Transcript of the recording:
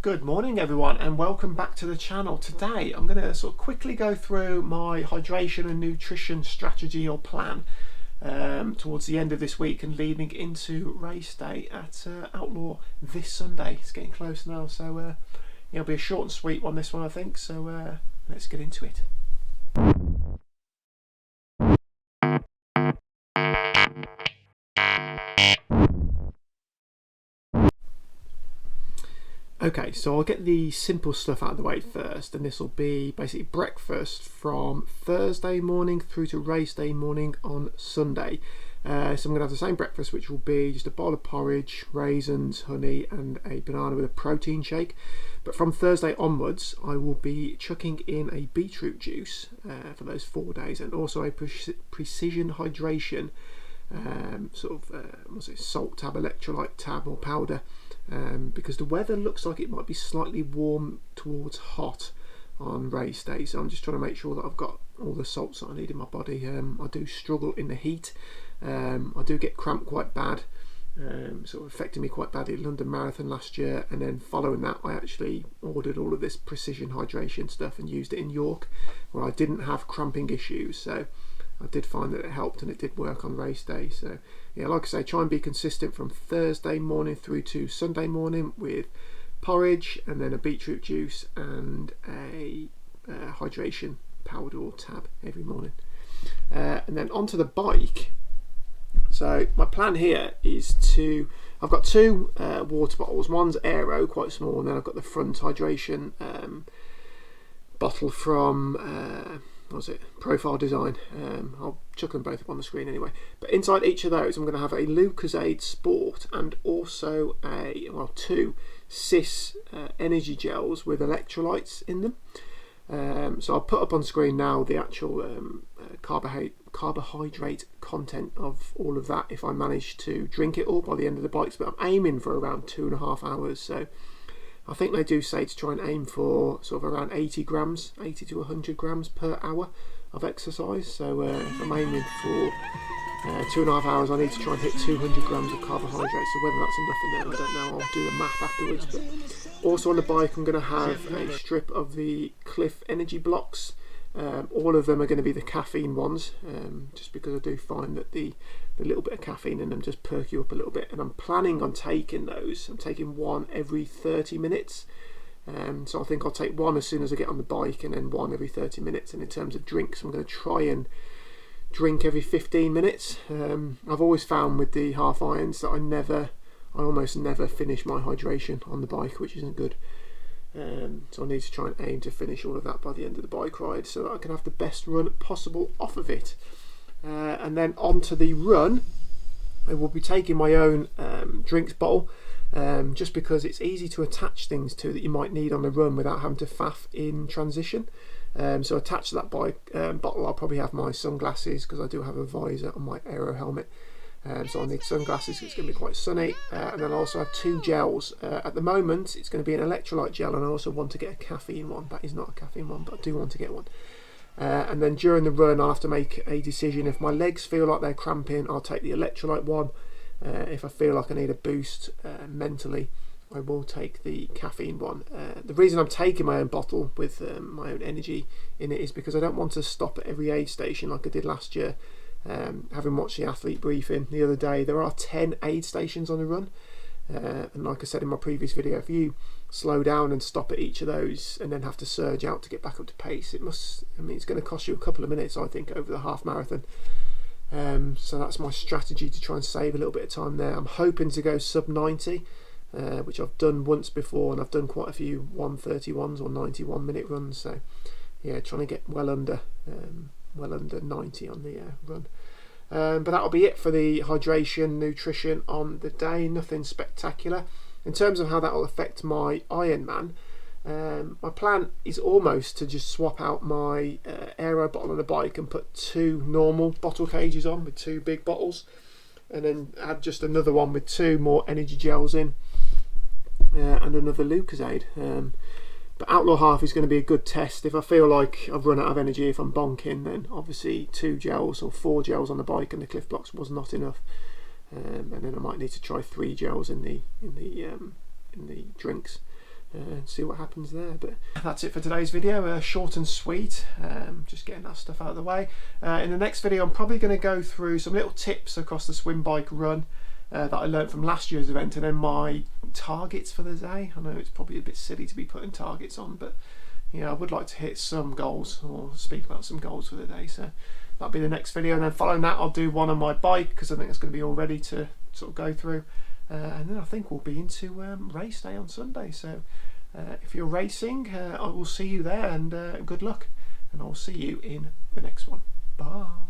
Good morning everyone and welcome back to the channel. Today I'm going to sort of quickly go through my hydration and nutrition strategy or plan towards the end of this week and leading into race day at Outlaw this Sunday. It's getting close now, so it'll be a short and sweet one, this one, I think, so let's get into it. Okay, so I'll get the simple stuff out of the way first, and this will be basically breakfast from Thursday morning through to race day morning on Sunday. So I'm going to have the same breakfast, which will be just a bowl of porridge, raisins, honey and a banana with a protein shake. But from Thursday onwards I will be chucking in a beetroot juice for those 4 days, and also a precision hydration salt tab, electrolyte tab or powder, because the weather looks like it might be slightly warm towards hot on race day, so I'm just trying to make sure that I've got all the salts that I need in my body. I do struggle in the heat. I do get cramp quite bad, sort of affected me quite badly at London Marathon last year, and then following that I actually ordered all of this precision hydration stuff and used it in York where I didn't have cramping issues, so I did find that it helped and it did work on race day. So yeah, like I say, try and be consistent from Thursday morning through to Sunday morning with porridge and then a beetroot juice and a hydration powder or tab every morning, and then onto the bike. So my plan here is I've got two water bottles. One's aero, quite small, and then I've got the front hydration bottle from Profile Design. I'll chuck them both up on the screen anyway. But inside each of those I'm going to have a Lucozade Sport and also two Cis energy gels with electrolytes in them. So I'll put up on screen now the actual carbohydrate content of all of that if I manage to drink it all by the end of the bikes, but I'm aiming for around 2.5 hours. So I think they do say to try and aim for sort of around 80 to 100 grams per hour of exercise. So if I'm aiming for 2.5 hours, I need to try and hit 200 grams of carbohydrates. So whether that's enough in there, I don't know. I'll do the math afterwards. But also on the bike, I'm going to have a strip of the Cliff energy blocks. All of them are going to be the caffeine ones, just because I do find that the little bit of caffeine in them just perk you up a little bit, and I'm planning on taking those. I'm taking one every 30 minutes, so I think I'll take one as soon as I get on the bike and then one every 30 minutes. And in terms of drinks, I'm going to try and drink every 15 minutes. I've always found with the half irons that I almost never finish my hydration on the bike, which isn't good. So I need to try and aim to finish all of that by the end of the bike ride so that I can have the best run possible off of it. And then onto the run, I will be taking my own drinks bottle, just because it's easy to attach things to that you might need on the run without having to faff in transition. So attached to that bottle I'll probably have my sunglasses, because I do have a visor on my aero helmet. So I need sunglasses because it's going to be quite sunny, and then I also have two gels. At the moment it's going to be an electrolyte gel, and I also want to get a caffeine one. That is not a caffeine one, but I do want to get one. And then during the run I'll have to make a decision. If my legs feel like they're cramping, I'll take the electrolyte one. If I feel like I need a boost mentally, I will take the caffeine one. The reason I'm taking my own bottle with my own energy in it is because I don't want to stop at every aid station like I did last year. Having watched the athlete briefing the other day, there are 10 aid stations on the run, and like I said in my previous video, if you slow down and stop at each of those and then have to surge out to get back up to pace, it's going to cost you a couple of minutes, I think, over the half marathon. So that's my strategy, to try and save a little bit of time there. I'm hoping to go sub 90, which I've done once before, and I've done quite a few 1:31s or 91 minute runs, so yeah, trying to get well under 90 on the run. But that'll be it for the hydration nutrition on the day. Nothing spectacular. In terms of how that will affect my Ironman, my plan is almost to just swap out my aero bottle on the bike and put two normal bottle cages on with two big bottles, and then add just another one with two more energy gels in, and another Lucozade. But Outlaw Half is going to be a good test. If I feel like I've run out of energy, if I'm bonking, then obviously 2 gels or 4 gels on the bike and the Cliff Blocks was not enough, and then I might need to try 3 gels in the drinks. and see what happens there. But that's it for today's video, short and sweet, just getting that stuff out of the way. In the next video I'm probably going to go through some little tips across the swim bike run that I learned from last year's event, and then my targets for the day. I know it's probably a bit silly to be putting targets on, but I would like to hit some goals, or speak about some goals for the day. So that'll be the next video, and then following that I'll do one on my bike, because I think it's going to be all ready to sort of go through, and then I think we'll be into race day on Sunday. So if you're racing, I will see you there, and good luck, and I'll see you in the next one. Bye.